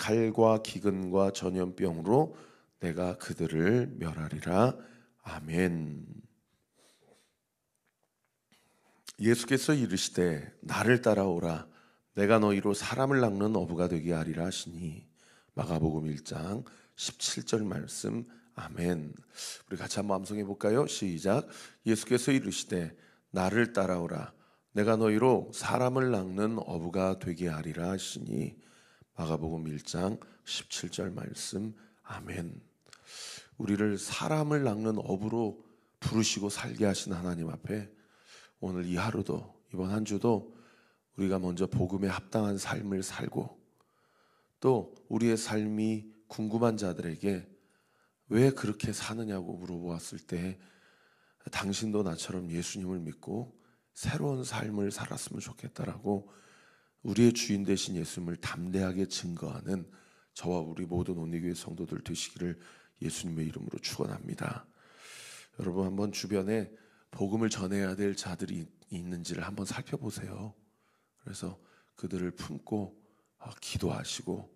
칼과 기근과 전염병으로 내가 그들을 멸하리라. 아멘. 예수께서 이르시되 나를 따라오라. 내가 너희로 사람을 낚는 어부가 되게 하리라 하시니. 마가복음 1장 17절 말씀. 아멘. 우리 같이 한번 암송해 볼까요? 시작. 예수께서 이르시되 나를 따라오라. 내가 너희로 사람을 낚는 어부가 되게 하리라 하시니. 마가복음 1장 17절 말씀. 아멘. 우리를 사람을 낚는 어부로 부르시고 살게 하신 하나님 앞에 오늘 이 하루도, 이번 한 주도 우리가 먼저 복음에 합당한 삶을 살고, 또 우리의 삶이 궁금한 자들에게 왜 그렇게 사느냐고 물어보았을 때 당신도 나처럼 예수님을 믿고 새로운 삶을 살았으면 좋겠다라고 우리의 주인 되신 예수님을 담대하게 증거하는 저와 우리 모든 온리교회 성도들 되시기를 예수님의 이름으로 축원합니다. 여러분, 한번 주변에 복음을 전해야 될 자들이 있는지를 한번 살펴보세요. 그래서 그들을 품고 기도하시고,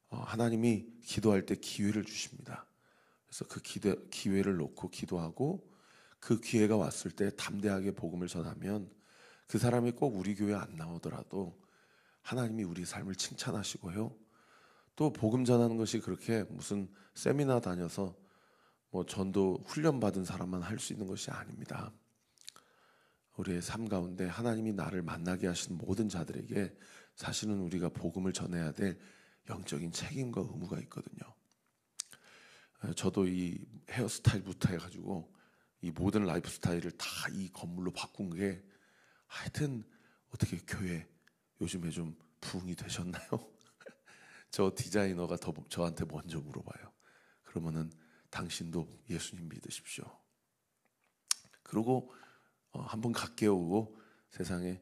하나님이 기도할 때 기회를 주십니다. 그래서 그 기회를 놓고 기도하고, 그 기회가 왔을 때 담대하게 복음을 전하면 그 사람이 꼭 우리 교회 안 나오더라도 하나님이 우리 삶을 칭찬하시고요. 또 복음 전하는 것이 그렇게 무슨 세미나 다녀서 뭐 전도 훈련 받은 사람만 할 수 있는 것이 아닙니다. 우리의 삶 가운데 하나님이 나를 만나게 하신 모든 자들에게 사실은 우리가 복음을 전해야 될 영적인 책임과 의무가 있거든요. 저도 이 헤어스타일부터 해가지고 이 모든 라이프 스타일을 다 이 건물로 바꾼 게, 하여튼 어떻게 교회 요즘에 좀 부흥이 되셨나요? 저 디자이너가 저한테 먼저 물어봐요. 그러면은 당신도 예수님 믿으십시오. 그리고 한번 갓 깨우고 세상에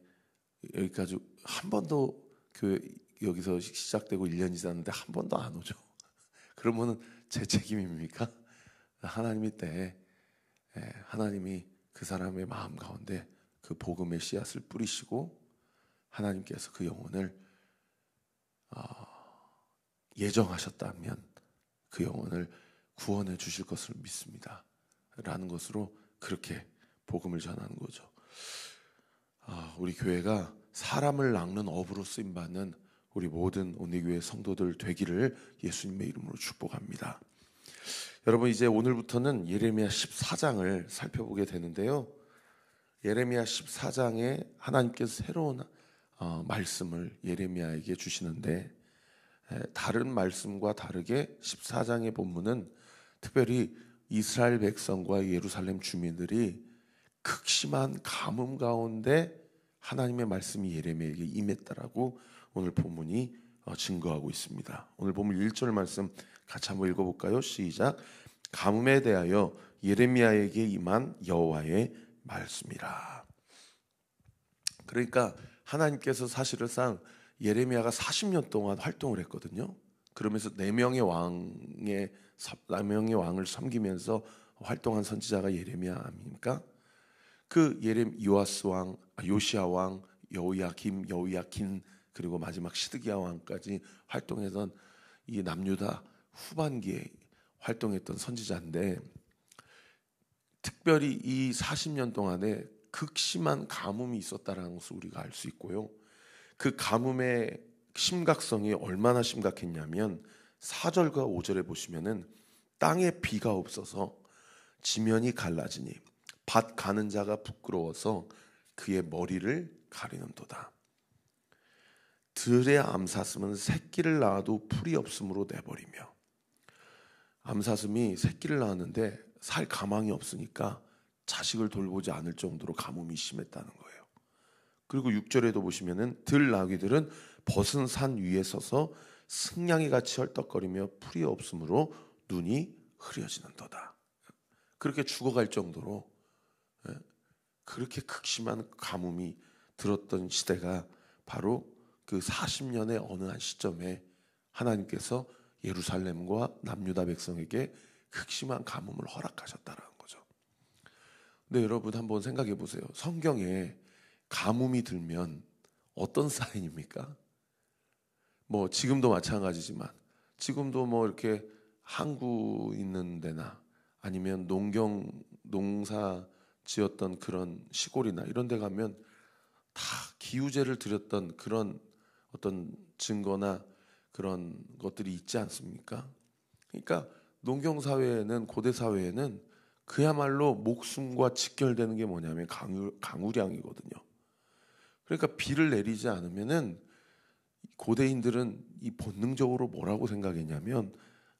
여기까지 한 번도 교회 여기서 시작되고 1년이 지났는데 한 번도 안 오죠. 그러면은 제 책임입니까? 하나님의 때에 하나님이 그 사람의 마음 가운데 그 복음의 씨앗을 뿌리시고 하나님께서 그 영혼을 예정하셨다면 그 영혼을 구원해 주실 것을 믿습니다 라는 것으로 그렇게 복음을 전하는 거죠. 우리 교회가 사람을 낚는 어부로 쓰임받는 우리 모든 온리교회 성도들 되기를 예수님의 이름으로 축복합니다. 여러분, 이제 오늘부터는 예레미야 14장을 살펴보게 되는데요. 예레미야 14장에 하나님께서 새로운 말씀을 예레미야에게 주시는데, 다른 말씀과 다르게 14장의 본문은 특별히 이스라엘 백성과 예루살렘 주민들이 극심한 가뭄 가운데 하나님의 말씀이 예레미야에게 임했다라고 오늘 본문이 증거하고 있습니다. 오늘 본문 1절 말씀 같이 한번 읽어볼까요? 시작. 가뭄에 대하여 예레미야에게 임한 여호와의 말씀이라. 그러니까 하나님께서 사실상 예레미야가 40년 동안 활동을 했거든요. 그러면서 4명의 왕을 섬기면서 활동한 선지자가 예레미야 아닙니까? 그 요아스 왕, 요시야 왕, 여호야긴, 그리고 마지막 시드기야 왕까지 활동했던 이 남유다 후반기에 활동했던 선지자인데, 특별히 이 40년 동안에 극심한 가뭄이 있었다는 것을 우리가 알 수 있고요. 그 가뭄의 심각성이 얼마나 심각했냐면 4절과 5절에 보시면은 땅에 비가 없어서 지면이 갈라지니 밭 가는 자가 부끄러워서 그의 머리를 가리는도다. 들의 암사슴은 새끼를 낳아도 풀이 없으므로 내버리며. 암사슴이 새끼를 낳았는데 살 가망이 없으니까 자식을 돌보지 않을 정도로 가뭄이 심했다는 거예요. 그리고 6절에도 보시면은 들나귀들은 벗은 산 위에 서서 승냥이 같이 헐떡거리며 풀이 없으므로 눈이 흐려지는도다. 그렇게 죽어갈 정도로 그렇게 극심한 가뭄이 들었던 시대가 바로 그 40년의 어느 한 시점에 하나님께서 예루살렘과 남유다 백성에게 극심한 가뭄을 허락하셨다는 거죠. 근데 여러분 한번 생각해 보세요. 성경에 가뭄이 들면 어떤 사인입니까? 뭐 지금도 마찬가지지만 지금도 뭐 이렇게 항구 있는 데나 아니면 농사 지었던 그런 시골이나 이런 데 가면 다 기우제를 드렸던 그런 어떤 증거나 그런 것들이 있지 않습니까? 그러니까 농경 사회에는, 고대 사회에는 그야말로 목숨과 직결되는 게 뭐냐면 강우량이거든요. 그러니까 비를 내리지 않으면은 고대인들은 이 본능적으로 뭐라고 생각했냐면,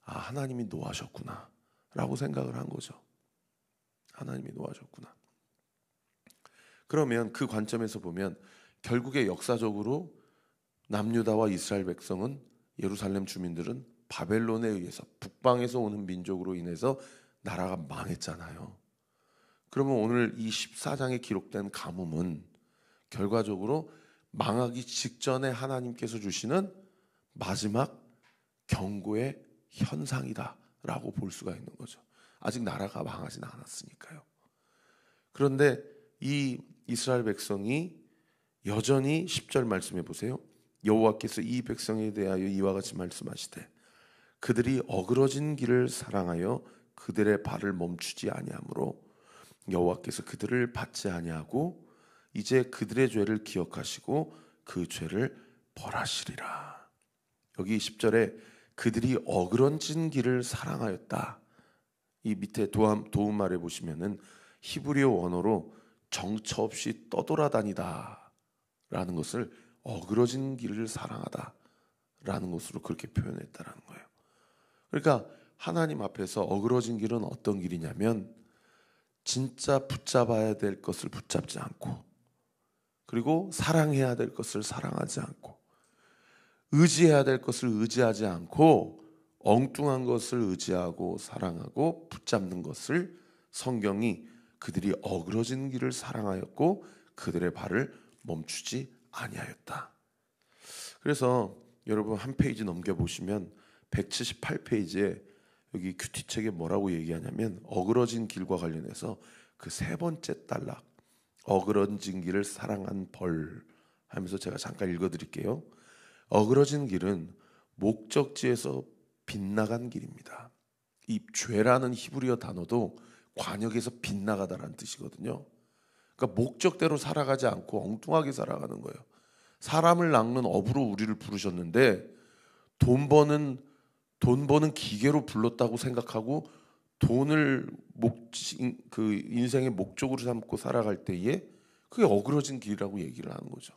아, 하나님이 노하셨구나 라고 생각을 한 거죠. 하나님이 노하셨구나. 그러면 그 관점에서 보면 결국에 역사적으로 남유다와 이스라엘 백성은, 예루살렘 주민들은 바벨론에 의해서, 북방에서 오는 민족으로 인해서 나라가 망했잖아요. 그러면 오늘 이 14장에 기록된 가뭄은 결과적으로 망하기 직전에 하나님께서 주시는 마지막 경고의 현상이다라고 볼 수가 있는 거죠. 아직 나라가 망하진 않았으니까요. 그런데 이 이스라엘 백성이 여전히 10절 말씀해 보세요. 여호와께서 이 백성에 대하여 이와 같이 말씀하시되 그들이 어그러진 길을 사랑하여 그들의 발을 멈추지 아니하므로 여호와께서 그들을 받지 아니하고 이제 그들의 죄를 기억하시고 그 죄를 벌하시리라. 여기 10절에 그들이 어그러진 길을 사랑하였다. 이 밑에 도움말에 보시면은 히브리어 원어로 정처 없이 떠돌아다니다 라는 것을 어그러진 길을 사랑하다 라는 것으로 그렇게 표현했다라는 거예요. 그러니까 하나님 앞에서 어그러진 길은 어떤 길이냐면, 진짜 붙잡아야 될 것을 붙잡지 않고, 그리고 사랑해야 될 것을 사랑하지 않고, 의지해야 될 것을 의지하지 않고, 엉뚱한 것을 의지하고 사랑하고 붙잡는 것을 성경이 그들이 어그러진 길을 사랑하였고 그들의 발을 멈추지 아니하였다. 그래서 여러분 한 페이지 넘겨보시면 178페이지에 여기 큐티책에 뭐라고 얘기하냐면, 어그러진 길과 관련해서 그 세 번째 단락, 어그러진 길을 사랑한 벌 하면서 제가 잠깐 읽어드릴게요. 어그러진 길은 목적지에서 빗나간 길입니다. 이 죄라는 히브리어 단어도 관역에서 빗나가다라는 뜻이거든요. 그러니까 목적대로 살아가지 않고 엉뚱하게 살아가는 거예요. 사람을 낚는 어부로 우리를 부르셨는데 돈 버는 기계로 불렀다고 생각하고 돈을 그 인생의 목적으로 삼고 살아갈 때에 그게 어그러진 길이라고 얘기를 하는 거죠.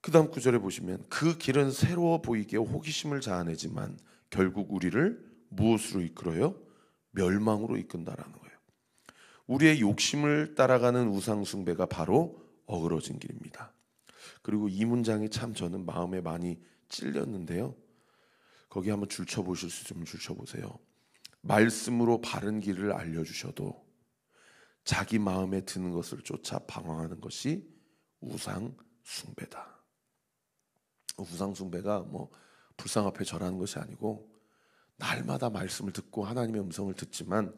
그 다음 구절에 보시면 그 길은 새로워 보이게 호기심을 자아내지만 결국 우리를 무엇으로 이끌어요? 멸망으로 이끈다라는 거예요. 우리의 욕심을 따라가는 우상 숭배가 바로 어그러진 길입니다. 그리고 이 문장이 참 저는 마음에 많이 찔렸는데요. 거기 한번 줄쳐보실 수 있으면 줄쳐보세요. 말씀으로 바른 길을 알려주셔도 자기 마음에 드는 것을 쫓아 방황하는 것이 우상 숭배다. 우상 숭배가 뭐 불상 앞에 절하는 것이 아니고, 날마다 말씀을 듣고 하나님의 음성을 듣지만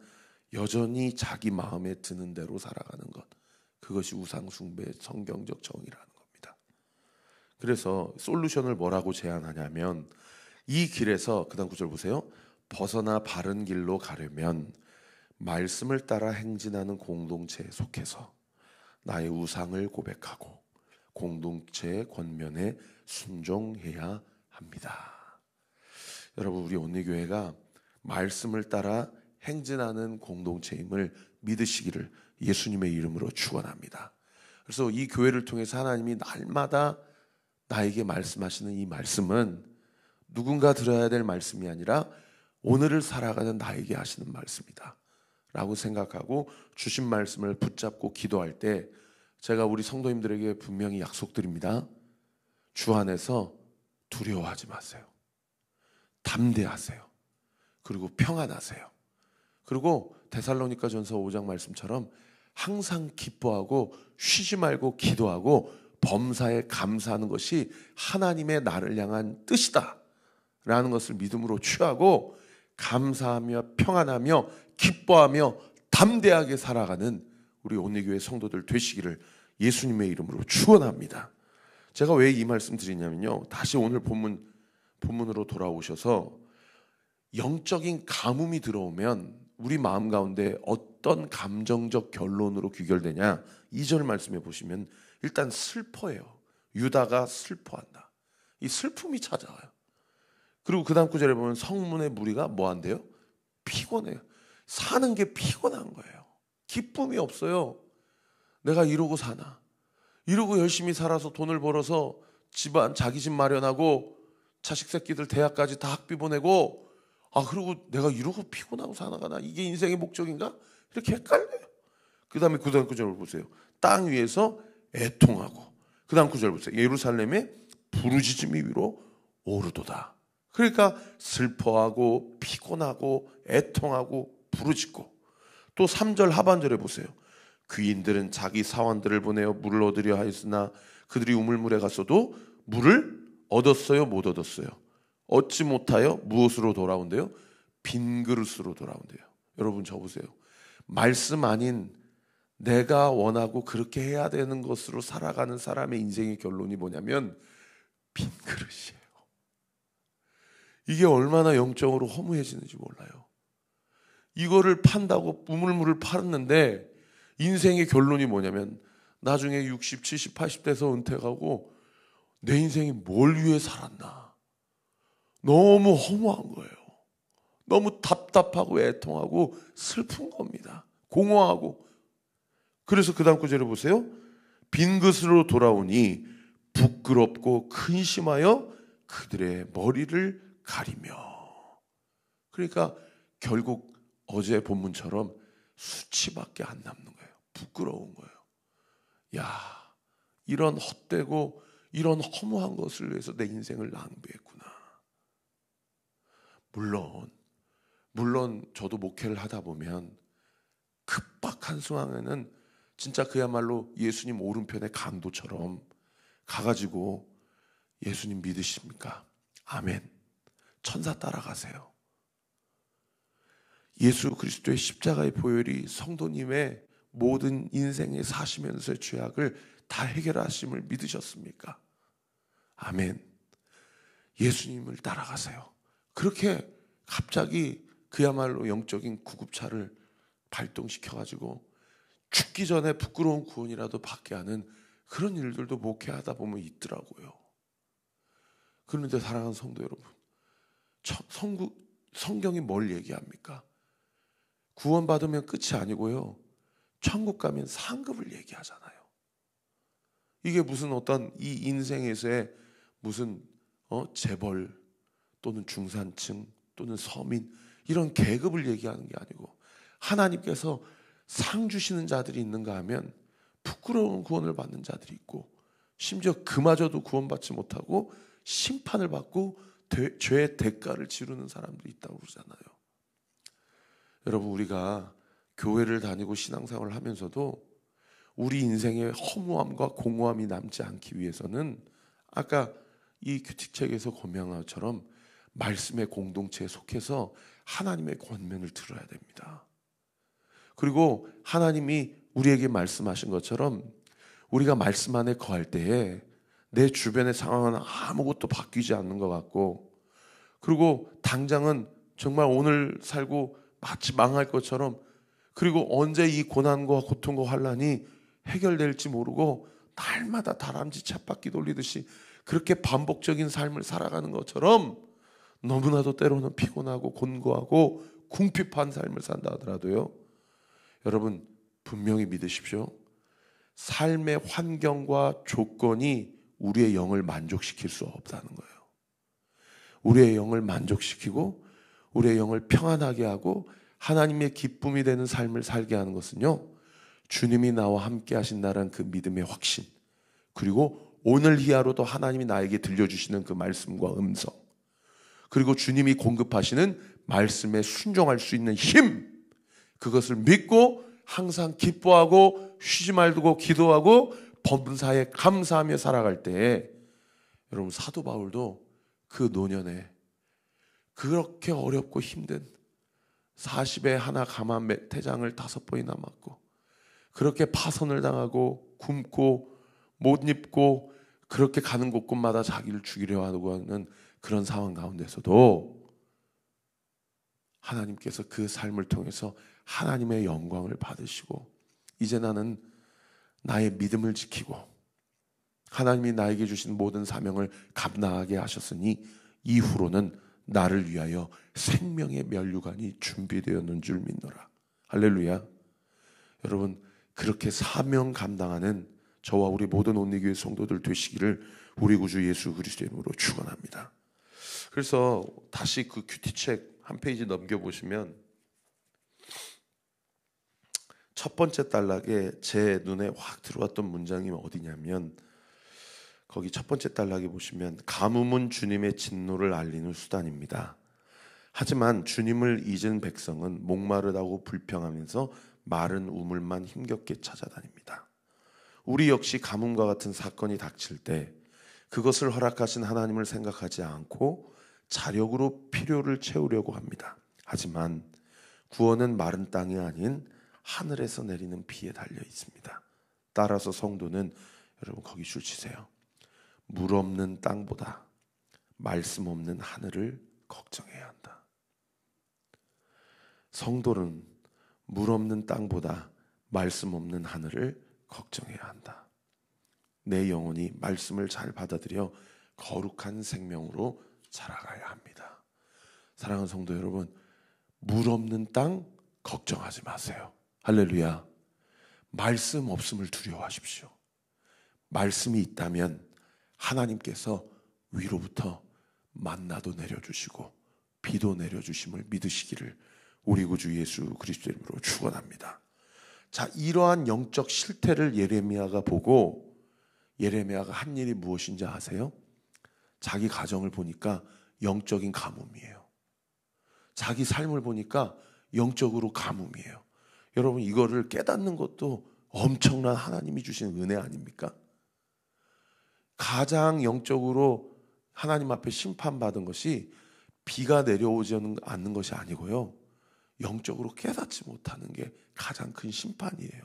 여전히 자기 마음에 드는 대로 살아가는 것, 그것이 우상 숭배의 성경적 정의라는 겁니다. 그래서 솔루션을 뭐라고 제안하냐면, 이 길에서 그 다음 구절 보세요. 벗어나 바른 길로 가려면 말씀을 따라 행진하는 공동체에 속해서 나의 우상을 고백하고 공동체의 권면에 순종해야 합니다. 여러분, 우리 온리교회가 말씀을 따라 행진하는 공동체임을 믿으시기를 예수님의 이름으로 축원합니다. 그래서 이 교회를 통해서 하나님이 날마다 나에게 말씀하시는 이 말씀은 누군가 들어야 될 말씀이 아니라 오늘을 살아가는 나에게 하시는 말씀이다 라고 생각하고 주신 말씀을 붙잡고 기도할 때 제가 우리 성도님들에게 분명히 약속드립니다. 주 안에서 두려워하지 마세요. 담대하세요. 그리고 평안하세요. 그리고 데살로니가전서 5장 말씀처럼 항상 기뻐하고 쉬지 말고 기도하고 범사에 감사하는 것이 하나님의 나를 향한 뜻이다 라는 것을 믿음으로 취하고 감사하며 평안하며 기뻐하며 담대하게 살아가는 우리 온리교회 성도들 되시기를 예수님의 이름으로 축원합니다. 제가 왜 이 말씀 드리냐면요, 다시 오늘 본문 본문으로 돌아오셔서 영적인 가뭄이 들어오면 우리 마음 가운데 어떤 감정적 결론으로 귀결되냐? 2절 말씀해 보시면 일단 슬퍼해요. 유다가 슬퍼한다. 이 슬픔이 찾아와요. 그리고 그 다음 구절에 보면 성문의 무리가 뭐 한대요? 피곤해요. 사는 게 피곤한 거예요. 기쁨이 없어요. 내가 이러고 사나? 이러고 열심히 살아서 돈을 벌어서 집안 자기 집 마련하고 자식 새끼들 대학까지 다 학비 보내고 그리고 내가 이러고 피곤하고 사나가나? 이게 인생의 목적인가? 이렇게 헷갈려요. 그 다음에 그 다음 구절을 보세요. 땅 위에서 애통하고, 그 다음 구절 보세요. 예루살렘의 부르짖음이 위로 오르도다. 그러니까 슬퍼하고 피곤하고 애통하고 부르짖고. 또 3절 하반절에 보세요. 귀인들은 자기 사환들을 보내어 물을 얻으려 하였으나 그들이 우물물에 갔어도 물을 얻었어요, 못 얻었어요? 얻지 못하여 무엇으로 돌아온대요? 빈 그릇으로 돌아온대요. 여러분 저 보세요. 말씀 아닌 내가 원하고 그렇게 해야 되는 것으로 살아가는 사람의 인생의 결론이 뭐냐면 빈 그릇이에요. 이게 얼마나 영적으로 허무해지는지 몰라요. 이거를 판다고 우물물을 팔았는데 인생의 결론이 뭐냐면 나중에 60, 70, 80대에서 은퇴하고 내 인생이 뭘 위해 살았나? 너무 허무한 거예요. 너무 답답하고 애통하고 슬픈 겁니다. 공허하고. 그래서 그 다음 구절을 보세요. 빈 그릇으로 돌아오니 부끄럽고 근심하여 그들의 머리를 가리며. 그러니까 결국 어제 본문처럼 수치밖에 안 남는 거예요. 부끄러운 거예요. 야, 이런 헛되고 이런 허무한 것을 위해서 내 인생을 낭비했구나. 물론 저도 목회를 하다 보면 급박한 상황에는 진짜 그야말로 예수님 오른편의 강도처럼 가가지고 예수님 믿으십니까? 아멘. 천사 따라가세요. 예수 그리스도의 십자가의 보혈이 성도님의 모든 인생에 사시면서의 죄악을 다 해결하심을 믿으셨습니까? 아멘. 예수님을 따라가세요. 그렇게 갑자기 그야말로 영적인 구급차를 발동시켜가지고 죽기 전에 부끄러운 구원이라도 받게 하는 그런 일들도 목회하다 보면 있더라고요. 그런데 사랑하는 성도 여러분, 성경이 뭘 얘기합니까? 구원받으면 끝이 아니고요, 천국 가면 상급을 얘기하잖아요. 이게 무슨 어떤 이 인생에서의 무슨 재벌 또는 중산층 또는 서민 이런 계급을 얘기하는 게 아니고 하나님께서 상 주시는 자들이 있는가 하면 부끄러운 구원을 받는 자들이 있고 심지어 그마저도 구원받지 못하고 심판을 받고 죄의 대가를 치르는 사람들이 있다고 그러잖아요. 여러분, 우리가 교회를 다니고 신앙생활을 하면서도 우리 인생의 허무함과 공허함이 남지 않기 위해서는 아까 이 규칙책에서 고명한 것처럼 말씀의 공동체에 속해서 하나님의 권면을 들어야 됩니다. 그리고 하나님이 우리에게 말씀하신 것처럼 우리가 말씀 안에 거할 때에 내 주변의 상황은 아무것도 바뀌지 않는 것 같고, 그리고 당장은 정말 오늘 살고 마치 망할 것처럼, 그리고 언제 이 고난과 고통과 환난이 해결될지 모르고 날마다 다람쥐 쳇바퀴 돌리듯이 그렇게 반복적인 삶을 살아가는 것처럼 너무나도 때로는 피곤하고 곤고하고 궁핍한 삶을 산다 하더라도요, 여러분 분명히 믿으십시오. 삶의 환경과 조건이 우리의 영을 만족시킬 수 없다는 거예요. 우리의 영을 만족시키고 우리의 영을 평안하게 하고 하나님의 기쁨이 되는 삶을 살게 하는 것은요, 주님이 나와 함께 하신다는 그 믿음의 확신, 그리고 오늘 희야로도 하나님이 나에게 들려주시는 그 말씀과 음성, 그리고 주님이 공급하시는 말씀에 순종할 수 있는 힘, 그것을 믿고 항상 기뻐하고 쉬지 말고 기도하고 범사에 감사하며 살아갈 때에, 여러분 사도 바울도 그 노년에 그렇게 어렵고 힘든 40에 하나 가만 태장을 5번이나 맞고 그렇게 파선을 당하고 굶고 못 입고 그렇게 가는 곳곳마다 자기를 죽이려 하는 그런 상황 가운데서도 하나님께서 그 삶을 통해서 하나님의 영광을 받으시고, 이제 나는 나의 믿음을 지키고 하나님이 나에게 주신 모든 사명을 감당하게 하셨으니 이후로는 나를 위하여 생명의 면류관이 준비되었는 줄 믿노라. 할렐루야. 여러분, 그렇게 사명 감당하는 저와 우리 모든 온리교회 성도들 되시기를 우리 구주 예수 그리스도의 이름으로 축원합니다. 그래서 다시 그 큐티책 한 페이지 넘겨보시면 첫 번째 단락에 제 눈에 확 들어왔던 문장이 어디냐면, 거기 첫 번째 단락에 보시면 가뭄은 주님의 진노를 알리는 수단입니다. 하지만 주님을 잊은 백성은 목마르다고 불평하면서 마른 우물만 힘겹게 찾아다닙니다. 우리 역시 가뭄과 같은 사건이 닥칠 때 그것을 허락하신 하나님을 생각하지 않고 자력으로 필요를 채우려고 합니다. 하지만 구원은 마른 땅이 아닌 하늘에서 내리는 비에 달려 있습니다. 따라서 성도는, 여러분 거기 줄 치세요. 물 없는 땅보다 말씀 없는 하늘을 걱정해야 한다. 성도는 물 없는 땅보다 말씀 없는 하늘을 걱정해야 한다. 내 영혼이 말씀을 잘 받아들여 거룩한 생명으로 자라가야 합니다. 사랑하는 성도 여러분, 물 없는 땅 걱정하지 마세요. 할렐루야. 말씀 없음을 두려워하십시오. 말씀이 있다면 하나님께서 위로부터 만나도 내려주시고 비도 내려주심을 믿으시기를 우리 구주 예수 그리스도의 이름으로 축원합니다. 자, 이러한 영적 실태를 예레미야가 보고, 예레미야가 한 일이 무엇인지 아세요? 자기 가정을 보니까 영적인 가뭄이에요. 자기 삶을 보니까 영적으로 가뭄이에요. 여러분, 이거를 깨닫는 것도 엄청난 하나님이 주신 은혜 아닙니까? 가장 영적으로 하나님 앞에 심판받은 것이 비가 내려오지 않는 것이 아니고요, 영적으로 깨닫지 못하는 게 가장 큰 심판이에요.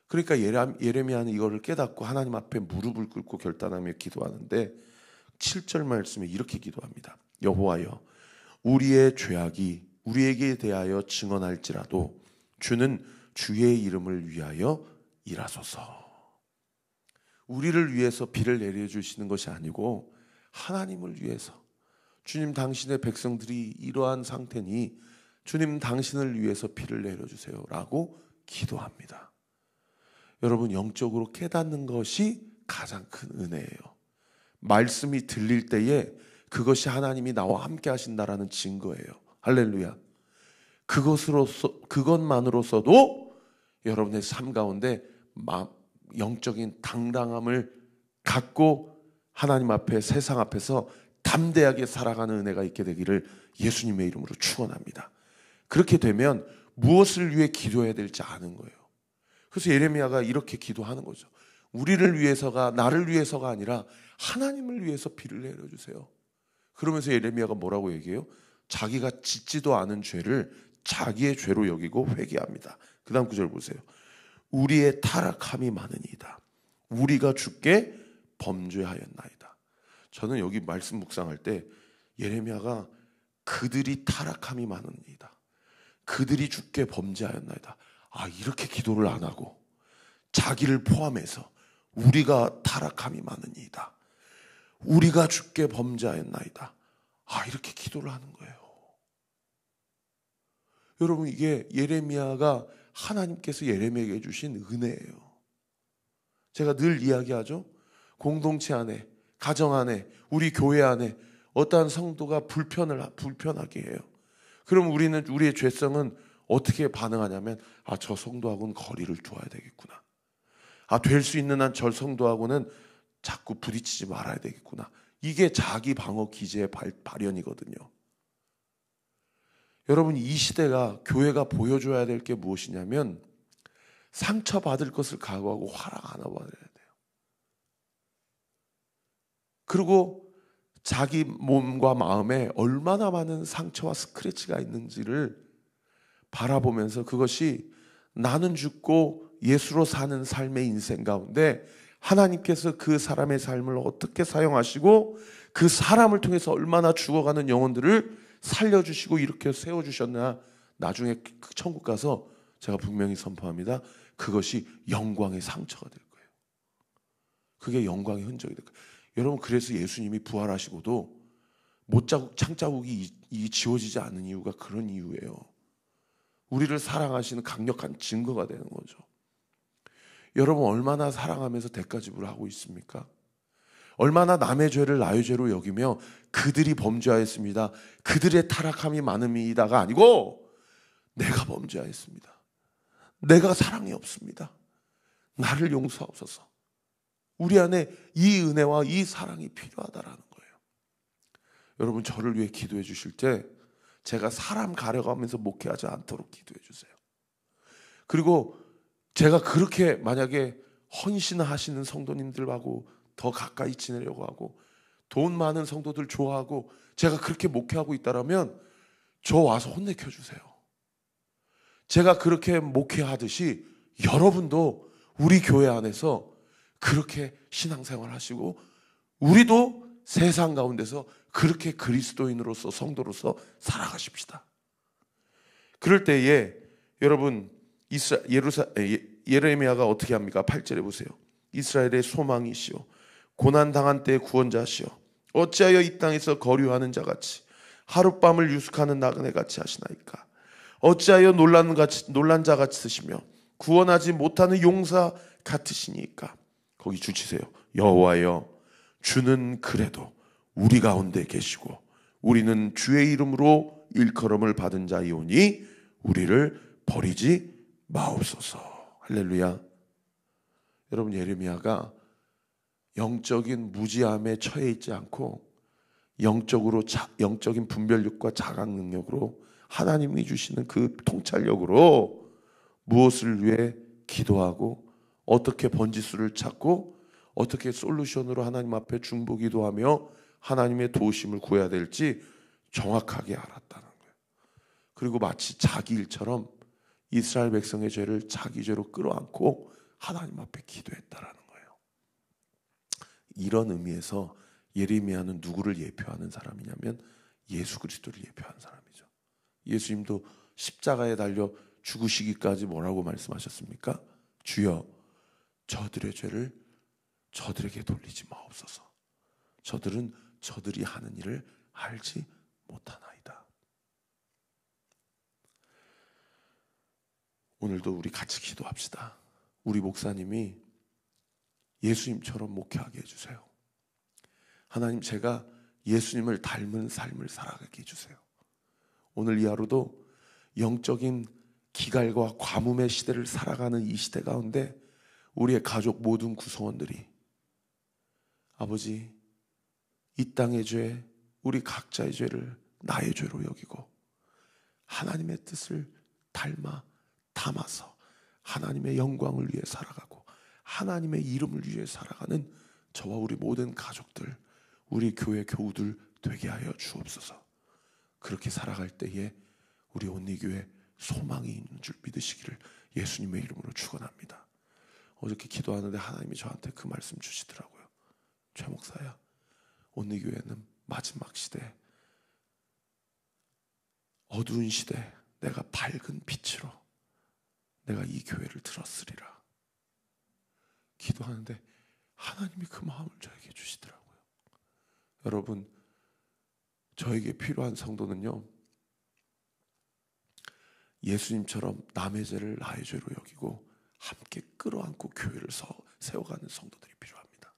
그러니까 예레미야는 이거를 깨닫고 하나님 앞에 무릎을 꿇고 결단하며 기도하는데 7절 말씀에 이렇게 기도합니다. 여호와여, 우리의 죄악이 우리에게 대하여 증언할지라도 주는 주의 이름을 위하여 일하소서. 우리를 위해서 비를 내려주시는 것이 아니고 하나님을 위해서, 주님 당신의 백성들이 이러한 상태니 주님 당신을 위해서 비를 내려주세요 라고 기도합니다. 여러분, 영적으로 깨닫는 것이 가장 큰 은혜예요. 말씀이 들릴 때에 그것이 하나님이 나와 함께 하신다라는 증거예요. 할렐루야. 그것만으로서도 여러분의 삶 가운데 영적인 당당함을 갖고 하나님 앞에, 세상 앞에서 담대하게 살아가는 은혜가 있게 되기를 예수님의 이름으로 축원합니다. 그렇게 되면 무엇을 위해 기도해야 될지 아는 거예요. 그래서 예레미야가 이렇게 기도하는 거죠. 우리를 위해서가, 나를 위해서가 아니라 하나님을 위해서 비를 내려주세요. 그러면서 예레미야가 뭐라고 얘기해요? 자기가 짓지도 않은 죄를 자기의 죄로 여기고 회개합니다. 그 다음 구절 보세요. 우리의 타락함이 많으니이다. 우리가 주께 범죄하였나이다. 저는 여기 말씀 묵상할 때 예레미야가 그들이 타락함이 많으니이다, 그들이 주께 범죄하였나이다, 이렇게 기도를 안 하고 자기를 포함해서 우리가 타락함이 많으니이다, 우리가 주께 범죄하였나이다, 이렇게 기도를 하는 거예요. 여러분, 이게 예레미야가 하나님께서 예레미야에게 주신 은혜예요. 제가 늘 이야기하죠. 공동체 안에, 가정 안에, 우리 교회 안에 어떠한 성도가 불편하게 해요. 그럼 우리는, 우리의 죄성은 어떻게 반응하냐면, 저 성도하고는 거리를 두어야 되겠구나. 될 수 있는 한 저 성도하고는 자꾸 부딪히지 말아야 되겠구나. 이게 자기 방어 기제의 발현이거든요. 여러분, 이 시대가, 교회가 보여줘야 될 게 무엇이냐면 상처받을 것을 각오하고 화랑 안 해봐야 돼요. 그리고 자기 몸과 마음에 얼마나 많은 상처와 스크래치가 있는지를 바라보면서 그것이 나는 죽고 예수로 사는 삶의 인생 가운데 하나님께서 그 사람의 삶을 어떻게 사용하시고 그 사람을 통해서 얼마나 죽어가는 영혼들을 살려주시고 이렇게 세워주셨나, 나중에 그 천국 가서 제가 분명히 선포합니다. 그것이 영광의 상처가 될 거예요. 그게 영광의 흔적이 될 거예요. 여러분, 그래서 예수님이 부활하시고도 못자국 창자국이 지워지지 않는 이유가 그런 이유예요. 우리를 사랑하시는 강력한 증거가 되는 거죠. 여러분, 얼마나 사랑하면서 대가지불을 하고 있습니까? 얼마나 남의 죄를 나의 죄로 여기며 그들이 범죄하였습니다, 그들의 타락함이 많음이다가 아니고 내가 범죄하였습니다, 내가 사랑이 없습니다, 나를 용서하옵소서. 우리 안에 이 은혜와 이 사랑이 필요하다라는 거예요. 여러분, 저를 위해 기도해 주실 때 제가 사람 가려가면서 목회하지 않도록 기도해 주세요. 그리고 제가 그렇게 만약에 헌신하시는 성도님들하고 더 가까이 지내려고 하고 돈 많은 성도들 좋아하고 제가 그렇게 목회하고 있다라면 저 와서 혼내켜 주세요. 제가 그렇게 목회하듯이 여러분도 우리 교회 안에서 그렇게 신앙생활 하시고 우리도 세상 가운데서 그렇게 그리스도인으로서 성도로서 살아가십시다. 그럴 때에 여러분, 예레미야가 어떻게 합니까? 8절에 보세요. 이스라엘의 소망이시오, 고난당한 때의 구원자시오, 어찌하여 이 땅에서 거류하는 자같이 하룻밤을 유숙하는 나그네같이 하시나이까? 어찌하여 놀란 자같이 쓰시며 구원하지 못하는 용사 같으시니까? 거기 주치세요. 여호와여, 주는 그래도 우리 가운데 계시고 우리는 주의 이름으로 일컬음을 받은 자이오니 우리를 버리지 마옵소서. 할렐루야. 여러분, 예레미야가 영적인 무지함에 처해 있지 않고 영적인 분별력과 자각 능력으로 하나님이 주시는 그 통찰력으로 무엇을 위해 기도하고 어떻게 번지수를 찾고 어떻게 솔루션으로 하나님 앞에 중보기도하며 하나님의 도우심을 구해야 될지 정확하게 알았다는 거예요. 그리고 마치 자기 일처럼 이스라엘 백성의 죄를 자기 죄로 끌어안고 하나님 앞에 기도했다라는 거예요. 이런 의미에서 예레미야는 누구를 예표하는 사람이냐면 예수 그리스도를 예표하는 사람이죠. 예수님도 십자가에 달려 죽으시기까지 뭐라고 말씀하셨습니까? 주여, 저들의 죄를 저들에게 돌리지 마옵소서. 저들은 저들이 하는 일을 알지 못하나이다. 오늘도 우리 같이 기도합시다. 우리 목사님이 예수님처럼 목회하게 해주세요. 하나님, 제가 예수님을 닮은 삶을 살아가게 해주세요. 오늘 이 하루도 영적인 기갈과 과문의 시대를 살아가는 이 시대 가운데 우리의 가족 모든 구성원들이 아버지, 이 땅의 죄, 우리 각자의 죄를 나의 죄로 여기고 하나님의 뜻을 담아서 하나님의 영광을 위해 살아가고 하나님의 이름을 위해 살아가는 저와 우리 모든 가족들, 우리 교회 교우들 되게 하여 주옵소서. 그렇게 살아갈 때에 우리 온리교회 소망이 있는 줄 믿으시기를 예수님의 이름으로 축원합니다. 어저께 기도하는데 하나님이 저한테 그 말씀 주시더라고요. 최 목사야, 온리교회는 마지막 시대, 어두운 시대, 내가 밝은 빛으로 내가 이 교회를 들었으리라. 기도하는데 하나님이 그 마음을 저에게 주시더라고요. 여러분, 저에게 필요한 성도는요, 예수님처럼 남의 죄를 나의 죄로 여기고 함께 끌어안고 교회를 세워가는 성도들이 필요합니다.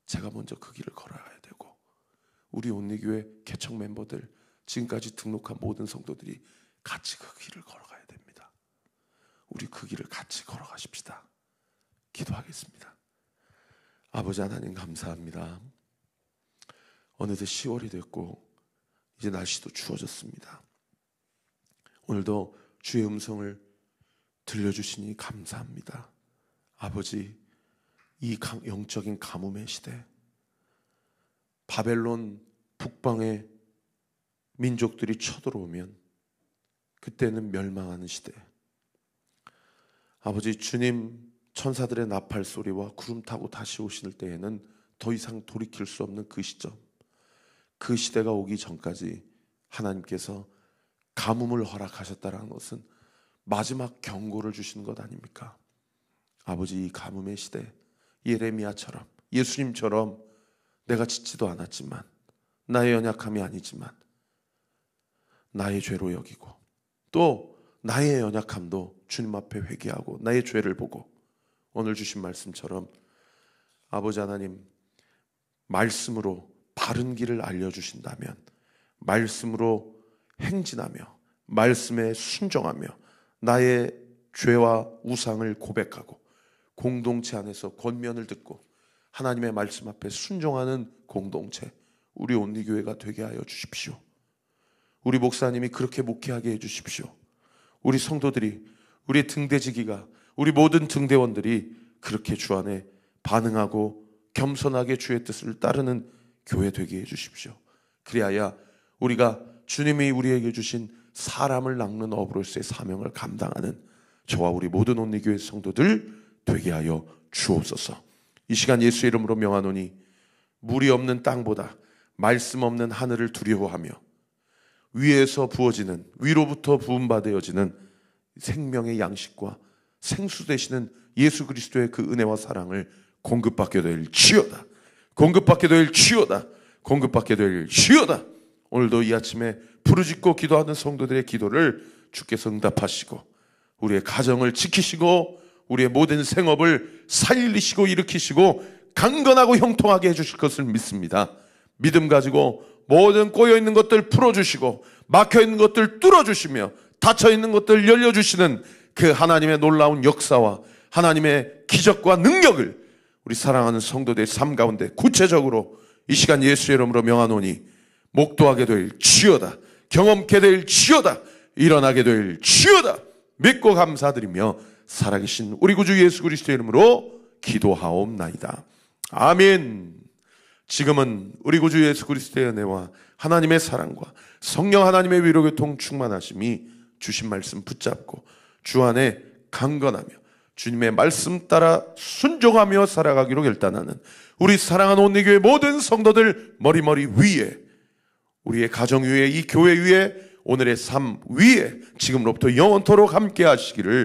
제가 먼저 그 길을 걸어야 되고 우리 온리교회 개척 멤버들, 지금까지 등록한 모든 성도들이 같이 그 길을 걸어가야 됩니다. 우리 그 길을 같이 걸어가십시다. 기도하겠습니다. 아버지 하나님, 감사합니다. 어느새 10월이 됐고 이제 날씨도 추워졌습니다. 오늘도 주의 음성을 들려주시니 감사합니다. 아버지, 이 영적인 가뭄의 시대, 바벨론 북방의 민족들이 쳐들어오면 그때는 멸망하는 시대, 아버지, 주님 천사들의 나팔 소리와 구름 타고 다시 오실 때에는 더 이상 돌이킬 수 없는 그 시점, 그 시대가 오기 전까지 하나님께서 가뭄을 허락하셨다는 것은 마지막 경고를 주시는 것 아닙니까? 아버지, 이 가뭄의 시대, 예레미야처럼, 예수님처럼 내가 짓지도 않았지만, 나의 연약함이 아니지만 나의 죄로 여기고, 또 나의 연약함도 주님 앞에 회개하고 나의 죄를 보고, 오늘 주신 말씀처럼 아버지 하나님, 말씀으로 바른 길을 알려주신다면, 말씀으로 행진하며 말씀에 순종하며 나의 죄와 우상을 고백하고 공동체 안에서 권면을 듣고 하나님의 말씀 앞에 순종하는 공동체, 우리 온리교회가 되게 하여 주십시오. 우리 목사님이 그렇게 목회하게 해주십시오. 우리 성도들이, 우리 등대지기가, 우리 모든 등대원들이 그렇게 주 안에 반응하고 겸손하게 주의 뜻을 따르는 교회 되게 해주십시오. 그리하여 우리가 주님이 우리에게 주신 사람을 낚는 어부로서의 사명을 감당하는 저와 우리 모든 온리교회 성도들 되게 하여 주옵소서. 이 시간 예수의 이름으로 명하노니, 물이 없는 땅보다 말씀 없는 하늘을 두려워하며 위에서 부어지는, 위로부터 부음받아여지는 생명의 양식과 생수 되시는 예수 그리스도의 그 은혜와 사랑을 공급받게 될 지어다. 공급받게 될 지어다. 공급받게 될 지어다. 오늘도 이 아침에 부르짖고 기도하는 성도들의 기도를 주께서 응답하시고 우리의 가정을 지키시고 우리의 모든 생업을 살리시고 일으키시고 강건하고 형통하게 해주실 것을 믿습니다. 믿음 가지고 모든 꼬여있는 것들 풀어주시고 막혀있는 것들 뚫어주시며 닫혀있는 것들 열려주시는 그 하나님의 놀라운 역사와 하나님의 기적과 능력을 우리 사랑하는 성도들의 삶 가운데 구체적으로 이 시간 예수의 이름으로 명하노니 목도하게 될 지어다. 경험케 될 지어다. 일어나게 될 지어다. 믿고 감사드리며 살아계신 우리 구주 예수 그리스도의 이름으로 기도하옵나이다. 아멘. 지금은 우리 구주 예수 그리스도의 은혜와 하나님의 사랑과 성령 하나님의 위로교통 충만하심이 주신 말씀 붙잡고 주 안에 강건하며 주님의 말씀 따라 순종하며 살아가기로 결단하는 우리 사랑하는 온리교회 모든 성도들 머리머리 위에, 우리의 가정 위에, 이 교회 위에, 오늘의 삶 위에 지금로부터 영원토록 함께 하시기를